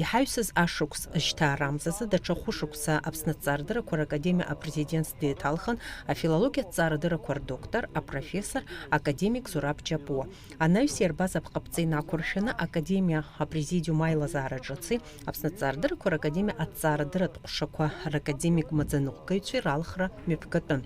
Иҳаҩсыз ашықәс шьҭа рамзазы даҽа хәышықәса Аԥсны аҭҵаарадыррақәа ракадемиа апрезидент деиҭалхын афилологиатә ҭҵаарадыррақәа рдоктор, апрофессор, академик Зураб Џьапуа. Анаҩс иарбаз апҟаԥҵа инақәыршәаны академиа апрезидиум аилазаара ҿыци Аԥсны аҭҵаарадыррақәа ракадемиа аҭҵаарадырратә ҟәшақәа ракадемик маӡаныҟәгаҩцәеи ралхра мҩаԥгатәын.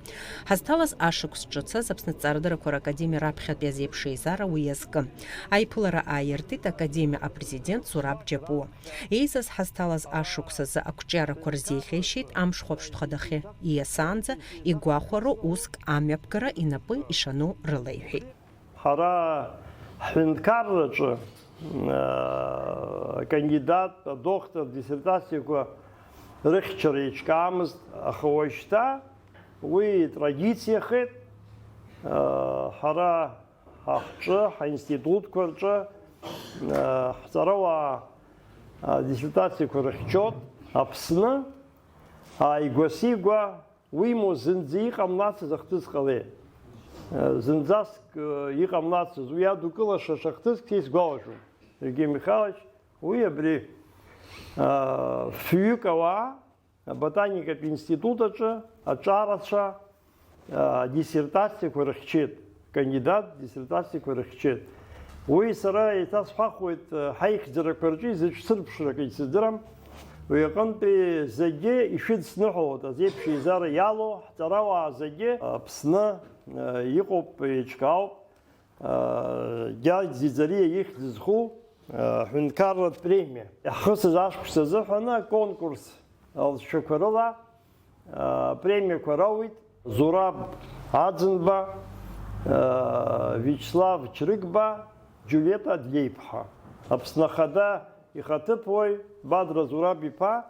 Ҳазҭалаз ашықәс ҿыцаз Аԥсны аҭҵаарадыррақәа ракадемиа раԥхьатәи азеиԥшеизара уи иазкын. Аиԥылара ааиртит академиа апрезидент Зураб Џьапуа. Еизаз ҳазҭалаз ашықәс азы ақәҿиарақәа рзеиӷьеишьеит амшхәаԥштә хадахьы ииасаанӡа игәахәароу уск амҩаԥгара инапы ишану рылеиҳәеит. Ҳара ҳҳәынҭқарраҿы кандидат, доктор диссертациақәа рыхьчара еиҿкаамызт, аха уажәшьҭа уи традициахеит. Ҳара ҳахҿы, ҳаинститутқәа рҿы ҳҵарауаа диссертациақәа рыхьчоит. Аԥсны ааигәа-сигәа уимоу зынӡа иҟамлацыз ахҭыс ҟалеит. Зынӡаск иҟамлацыз уи адукылаша шахҭыск сгәалашәом. Сергей Михайлович, уи абри фҩык ауаа аботаникатә институт аҿы аҿарацәа диссертациақәа рыхьчеит. Кандидат диссертациақәа рыхьчеит. Уи сара еиҭасҳәахуеит ҳаихьӡарақәа рҿы изыҽсырԥшрак исыздырам. Уи аҟынтәи зегьы ишәыдсныҳәалоит азеиԥшеизара иалоу ҳҵарауаа зегьы Аԥсны иҟоуп, еиҿкаауп. Гьаргь Ӡиӡариа ихьӡ зху ҳәынҭқарратә премиа иаҳхысыз ашықәс азыҳәаны аконкурс алҵшәақәа рыла премиақәа роуит. Зураб Аӡынба, Виачлав Чрыгба, Џьулиета Адлеиԥҳа. Аԥсны Ахада ихаҭыԥуаҩ Бадра Зураб-иԥа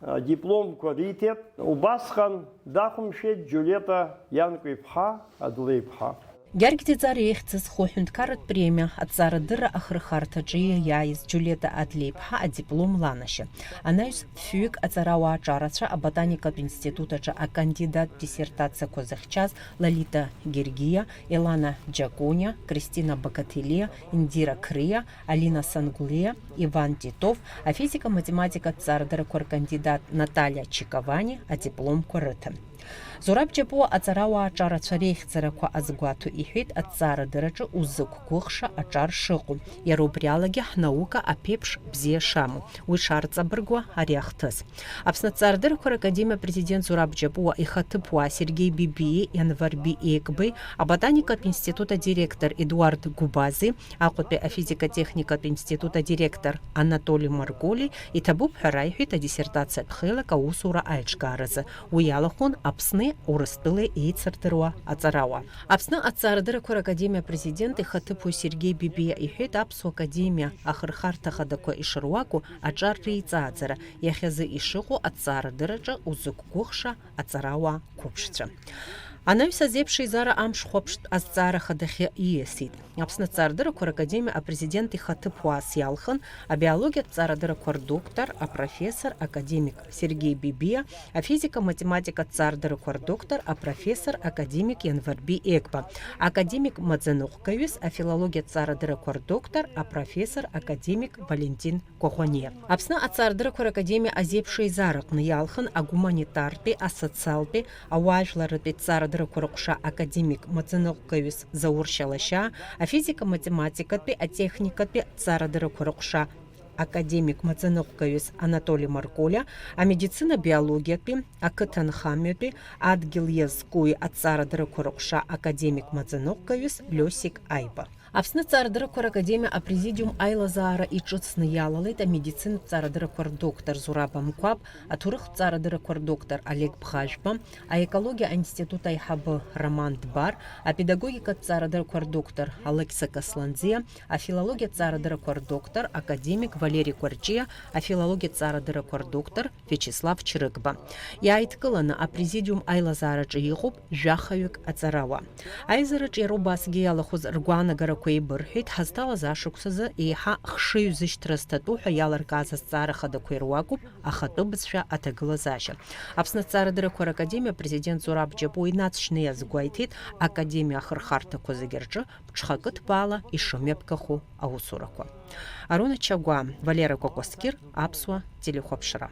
дипломқәа риҭеит. Убасҟан дахәамшәеит Џьулиета Ианкәа-иԥҳа Адлеиԥҳа. Гьаргь Ӡиӡариа ихьӡ зху ҳәынҭқарратә премиа аҭҵаарадырра ахырхарҭаҿы иаиааиз Џьулиета Адлеиԥҳа адиплом ланашьа. Анаҩс фҩык аҵарауаа ҿарацәа аботаникатә институт аҿы акандидат диссертациақәа зыхьчаз Лолита Гергиа, Елана Џьакониа, Кристина Бакателиа, Индира Крия, Алина Сангулеа, Иван Титов, афизика-математикатә ҭҵаарадыррақәа ркандидат Наталиа Чиковани адипломқәа рыҭан. Зураб Џьапуа аҵарауаа ҿарацәа реихьӡарақәа азгәаҭо иҳәеит аҭҵаарадырраҿы уззықәгәыӷша аҿар шыҟоу, иара убриалагьы ҳнаука аԥеиԥш бзиа шамоу, уи шарҵабыргуа ари ахҭыс. Аԥсны аҭҵаарадыррақәа ракадемиа апрезидент Зураб Џьапуа ихаҭыԥуаа Сергей Бибиеи, Ианварби Еикбеи, аботаникатә институт адиректор Едуард Губази, Аҟәатәи афизика-техникатә институт адиректор Анатоли Марголи иҭабуп ҳәа раиҳәеит адиссертациатә хеилак аусура аиҿкааразы. Уи иалахәын Аԥсни Урыстәылеи еицырдыруа аҵарауаа. Аԥсны аҭҵаарадыррақәа ракадемиа апрезидент ихаҭыԥуаҩ Сергей Бибиа иҳәеит аԥсуа академиа ахырхарҭа хадақәа ишыруаку аҿар реиҵааӡара, иахьазы ишыҟоу аҭҵаарадырраҿы узықәгәыӷша аҵарауаа қәыԥшцәа. Анаҩс азеиԥшеизара амшхәаԥштә азҵаара хадахьы ииасит. Аԥсны аҭҵаарадыррақәа ракадемиа апрезидент ихаҭыԥуаас иалхын абиологиатә ҭҵаарадыррақәа рдоктор, апрофессор, академик Сергей Бибиа, афизика-математикатә ҭҵаарадыррақәа рдоктор, апрофессор, академик Ианварби Еикба, академик маӡаныҟәгаҩыс, афилологиатә ҭҵаарадыррақәа рдоктор, апрофессор, академик Валентин Кәаӷәаниа. Аԥсны аҭҵаарадыррақәа ракадемиа азеиԥшеизараҟны иалхын агуманитартәи, асоциалтәи, ауаажәларратәи ҭҵаарадыррақәа рҟәша академик маӡаныҟәгаҩыс Заур Шьалашьаа, афизика-математикатәи, атехникатәи ҭҵаарадыррақәа рҟәша академик маӡаныҟәгаҩыс Анатоли Марголиа, амедицина-биологиатәи, ақыҭанхамҩатәи, адгьыл иазкуи аҭҵаарадыррақәа рҟәша академик маӡаныҟәгаҩыс Лиосик Аиба. Аԥсны аҭҵаарадыррақәа ракадемиа апрезидиум аилазаара иҿыцны иалалеит амедицинатә ҭҵаарадыррақәа рдоктор Зураб Амкәаб, аҭоурых ҭҵаарадыррақәа рдоктор Олег Бӷажәба, аекологиа аинститут аиҳабы Роман Дбар, апедагогикатә ҭҵаарадыррақәа рдоктор Алекса Касланӡиа, афилологиатә ҭҵаарадыррақәа рдоктор академик Валери Кәарҷиа, афилологиатә ҭҵаарадыррақәа рдоктор Виачлав Чрыгба. Иааидкыланы апрезидиум аилазаараҿы иҟоуп жәахаҩык аҵарауаа. Аизараҿы иара убасгьы иалахәыз ргәаанагарақәа Ахәыҷқәа еибырҳәеит, ҳазҭалаз ашықәсазы еиҳа хшыҩ зышьҭра зҭатәу ҳәа иалыркааз азҵаара хадақәа ируакуп ахатәы бызшәа аҭагылазаашьа. Аԥсны Азҵаарадыррақәа Ракадемиа Президент Зураб Џьапуа инаҵшьны иазгәеиҭеит, академиа ахырхарҭақәа зегьы рҿы ԥҽхакы ҭбаала ишымҩаԥгахо аусурақәа. Арона Чагәаа, Валера Кокоскир, Аԥсуа телехәаԥшра.